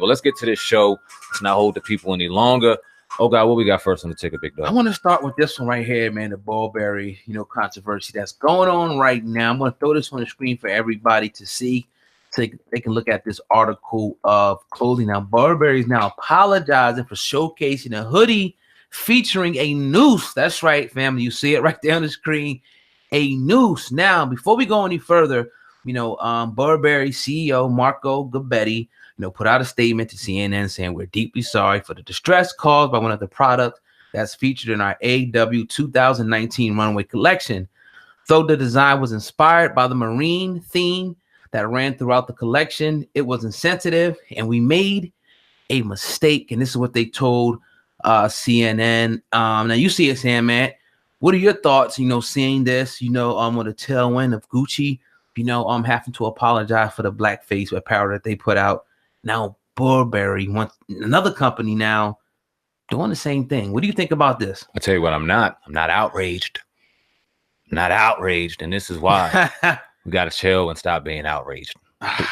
But let's get to this show. Let's not hold the people any longer. Oh God, what we got first on the ticket, big dog? I want to start with this one right here, man. The Burberry, controversy that's going on right now. I'm going to throw this on the screen for everybody to see, so they can look at this article of clothing. Now, Burberry is now apologizing for showcasing a hoodie featuring a noose. That's right, family. You see it right there on the screen, a noose. Now, before we go any further, Burberry CEO Marco Gobbetti, put out a statement to CNN saying we're deeply sorry for the distress caused by one of the products that's featured in our AW 2019 runway collection. Though the design was inspired by the marine theme that ran throughout the collection, it was insensitive, and we made a mistake. And this is what they told CNN. Now you see it, Sam, man. What are your thoughts? Seeing this, on the tailwind of Gucci, having to apologize for the blackface apparel that they put out. Now Burberry wants another company now doing the same thing. What do you think about this? I tell you what, I'm not outraged. I'm not outraged, and this is why we gotta chill and stop being outraged.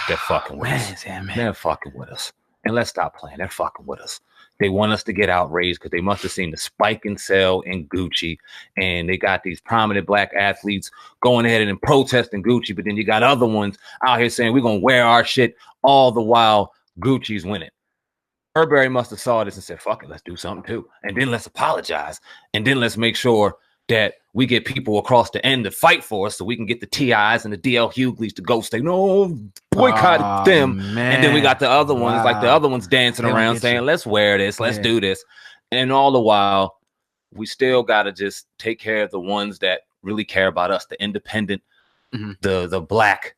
They're fucking with us. Man. They're fucking with us. And let's stop playing. They're fucking with us. They want us to get outraged because they must have seen the spike in sale in Gucci, and they got these prominent black athletes going ahead and protesting Gucci, but then you got other ones out here saying we're gonna wear our shit all the while Gucci's winning. Burberry must have saw this and said, fuck it, let's do something too. And then let's apologize. And then let's make sure that we get people across the end to fight for us so we can get the TIs and the DL Hughleys to go say, no, boycott them. Man. And then we got the other ones, like the other ones dancing around saying, let's wear this, let's do this. And all the while, we still got to just take care of the ones that really care about us, the independent, the black,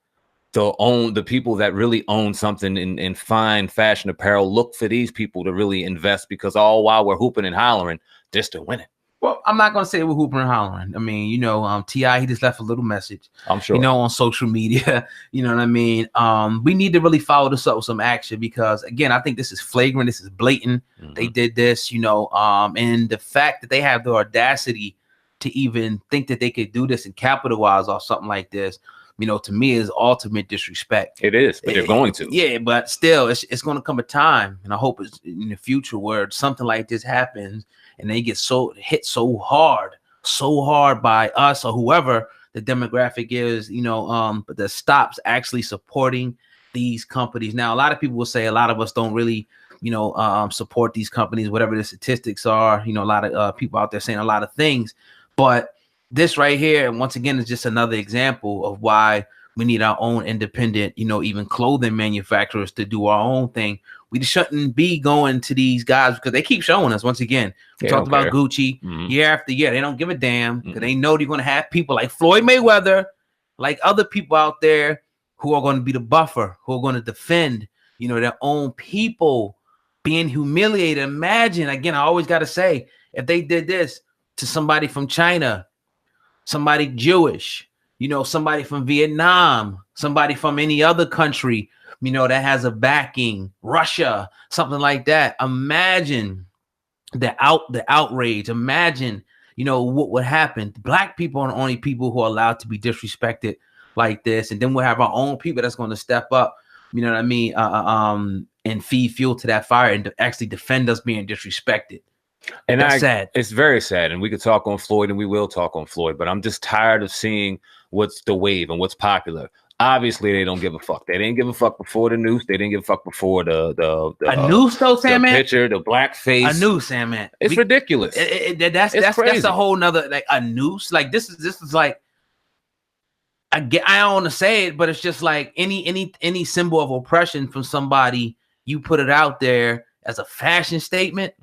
the people that really own something in fine fashion apparel. Look for these people to really invest, because all while we're hooping and hollering, they're still winning. Well, I'm not gonna say we're hooping and hollering. I mean, T.I., he just left a little message. I'm sure. On social media. You know what I mean? We need to really follow this up with some action, because again, I think this is flagrant. This is blatant. They did this, and the fact that they have the audacity to even think that they could do this and capitalize off something like this, to me is ultimate disrespect. It is, but they're going to. Yeah, but still, it's going to come a time, and I hope it's in the future where something like this happens and they get hit so hard by us or whoever the demographic is, but that stops actually supporting these companies. Now, a lot of people will say a lot of us don't really, support these companies, whatever the statistics are. A lot of people out there saying a lot of things, but this right here, once again, is just another example of why we need our own independent, even clothing manufacturers to do our own thing. We just shouldn't be going to these guys because they keep showing us, once again, we talked about Gucci year after year. They don't give a damn because they know they're going to have people like Floyd Mayweather, like other people out there who are going to be the buffer, who are going to defend, their own people being humiliated. Imagine, again, I always got to say, if they did this to somebody from China, somebody Jewish, somebody from Vietnam, somebody from any other country, that has a backing, Russia, something like that. Imagine the outrage. Imagine, what would happen. Black people are the only people who are allowed to be disrespected like this. And then we'll have our own people that's going to step up, and feed fuel to that fire and actually defend us being disrespected. And that's sad. It's very sad. And we could talk on Floyd, and we will talk on Floyd, but I'm just tired of seeing what's the wave and what's popular. Obviously, they don't give a fuck. They didn't give a fuck before the noose. They didn't give a fuck before the noose, though, Sam, man. Picture, the blackface. A noose, Sam, man. It's ridiculous. That's a whole nother, like, a noose. Like this is like, I don't want to say it, but it's just like any symbol of oppression from somebody. You put it out there as a fashion statement.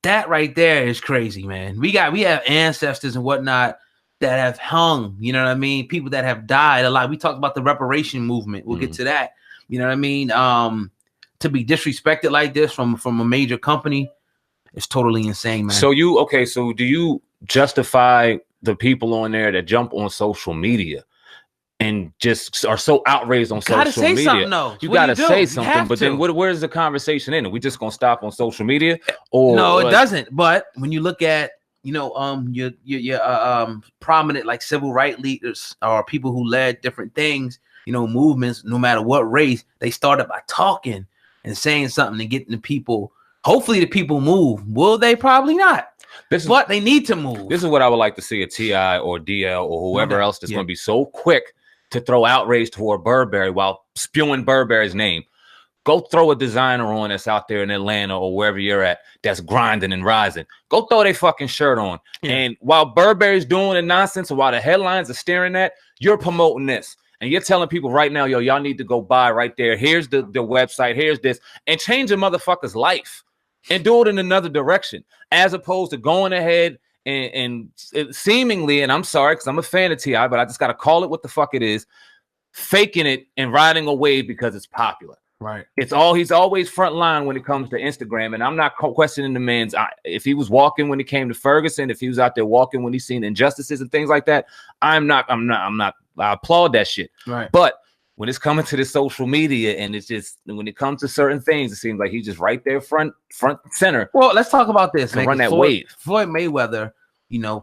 That right there is crazy, man. We have ancestors and whatnot that have hung, people that have died a lot. We talked about the reparation movement. We'll get to that. To be disrespected like this from a major company, it's totally insane, man. So do you justify the people on there that jump on social media and just are so outraged on social media? You gotta say something, but then where's the conversation in? Are we just gonna stop on social media? Or no, it doesn't. But when you look at your prominent like civil rights leaders or people who led different things, movements, no matter what race, they started by talking and saying something and getting the people. Hopefully, the people move. Will they? Probably not. But they need to move. This is what I would like to see a T.I. or DL or whoever else that's going to be so quick to throw outrage toward Burberry while spewing Burberry's name. Go throw a designer on that's out there in Atlanta or wherever you're at that's grinding and rising. Go throw their fucking shirt on. Yeah. And while Burberry's doing the nonsense, or while the headlines are staring at, you're promoting this. And you're telling people right now, yo, y'all need to go buy right there. Here's the website. Here's this. And change a motherfucker's life. And do it in another direction. As opposed to going ahead and seemingly, and I'm sorry because I'm a fan of T.I., but I just got to call it what the fuck it is, faking it and riding a wave because it's popular. Right. He's always front line when it comes to Instagram, and I'm not questioning the man's. If he was walking when he came to Ferguson, if he was out there walking when he's seen injustices and things like that, I'm not. I applaud that shit. Right. But when it's coming to the social media, and it's just when it comes to certain things, it seems like he's just right there front center. Well, let's talk about this. Man, run that wave. Floyd Mayweather,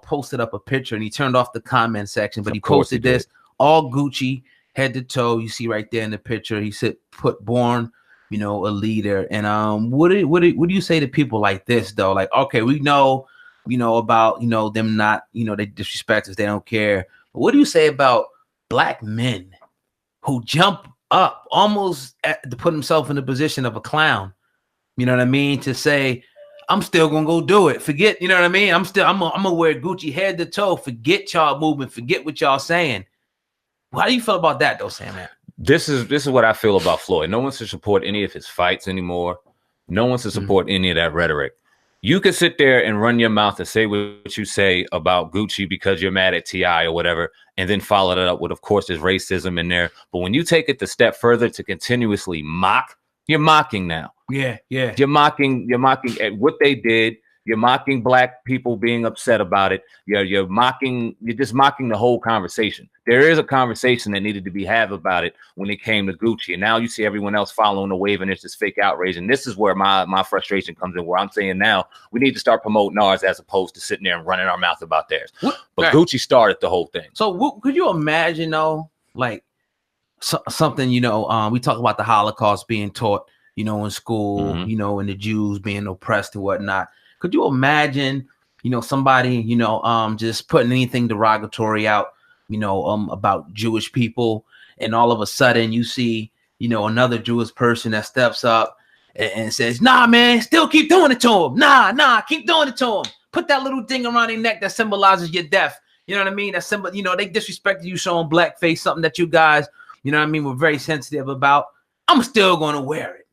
posted up a picture and he turned off the comment section, but he posted this all Gucci. Head to toe, you see right there in the picture. He said, "Put born, a leader." And what do you say to people like this though? Like, okay, we know, about them not, they disrespect us, they don't care. But what do you say about black men who jump up almost to put himself in the position of a clown? You know what I mean? To say, I'm still gonna go do it. Forget, you know what I mean? I'm gonna wear Gucci head to toe. Forget y'all movement. Forget what y'all saying. How do you feel about that, though, Sam? This is what I feel about Floyd. No one should support any of his fights anymore. No one should support any of that rhetoric. You could sit there and run your mouth and say what you say about Gucci because you're mad at T.I. or whatever, and then follow it up with, of course, there's racism in there. But when you take it the step further to continuously mock, you're mocking now. Yeah. You're mocking at what they did. You're mocking black people being upset about it. You're just mocking the whole conversation. There is a conversation that needed to be had about it when it came to Gucci. And now you see everyone else following the wave and it's this fake outrage. And this is where my frustration comes in, where I'm saying now we need to start promoting ours as opposed to sitting there and running our mouth about theirs. But Gucci started the whole thing. So could you imagine though, like something, we talk about the Holocaust being taught, in school, and the Jews being oppressed and whatnot. Could you imagine, somebody, just putting anything derogatory out, about Jewish people, and all of a sudden you see, another Jewish person that steps up and says, "Nah, man, still keep doing it to him. Nah, keep doing it to him. Put that little thing around their neck that symbolizes your death." You know what I mean? That symbol, they disrespected you showing blackface, something that you guys, were very sensitive about. I'm still going to wear it.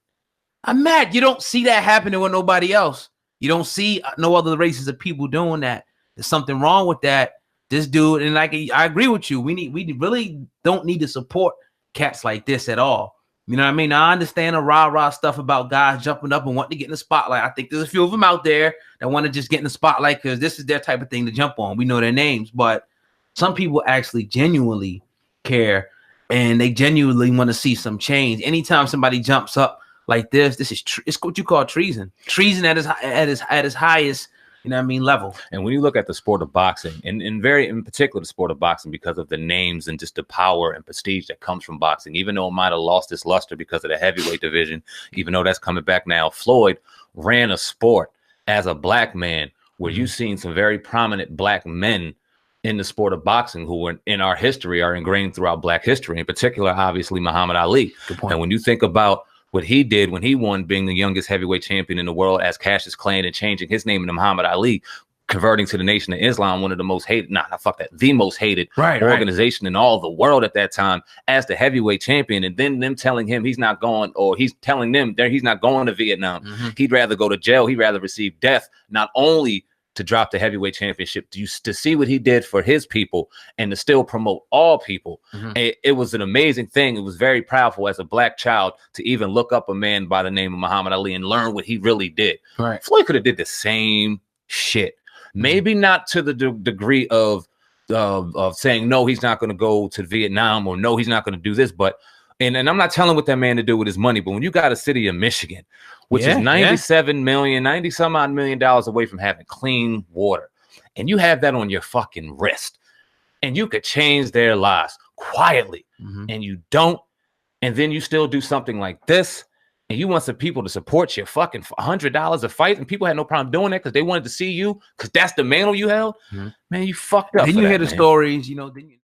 I'm mad. You don't see that happening with nobody else. You don't see no other races of people doing that. There's something wrong with that. This dude, and like I agree with you. We really don't need to support cats like this at all. You know what I mean? Now, I understand the rah-rah stuff about guys jumping up and wanting to get in the spotlight. I think there's a few of them out there that want to just get in the spotlight because this is their type of thing to jump on. We know their names, but some people actually genuinely care and they genuinely want to see some change. Anytime somebody jumps up like this is it's what you call treason. Treason at his highest, level. And when you look at the sport of boxing, and in particular the sport of boxing, because of the names and just the power and prestige that comes from boxing, even though it might have lost its luster because of the heavyweight division, even though that's coming back now, Floyd ran a sport as a black man where you've seen some very prominent black men in the sport of boxing who were in our history, are ingrained throughout black history, in particular, obviously, Muhammad Ali. Good point. And when you think about what he did when he won, being the youngest heavyweight champion in the world as Cassius Clay, and changing his name into Muhammad Ali, converting to the Nation of Islam, one of the most hated, the most hated organization in all the world at that time, as the heavyweight champion, and then them telling him he's not going, or he's telling them that he's not going to Vietnam. He'd rather go to jail. He'd rather receive death, not only to drop the heavyweight championship, to see what he did for his people and to still promote all people. It was an amazing thing. It was very powerful as a black child to even look up a man by the name of Muhammad Ali and learn what he really did. Floyd could have did the same shit. Maybe not to the degree of saying, no, he's not going to go to Vietnam, or no, he's not going to do this. But, and I'm not telling what that man to do with his money, but when you got a city of Michigan, which is 90 some odd million dollars away from having clean water, and you have that on your fucking wrist, and you could change their lives quietly, and you don't, and then you still do something like this, and you want some people to support your fucking $100 a fight, and people had no problem doing that because they wanted to see you because that's the mantle you held. Man, you fucked up. Then you hear the stories, you know. Then you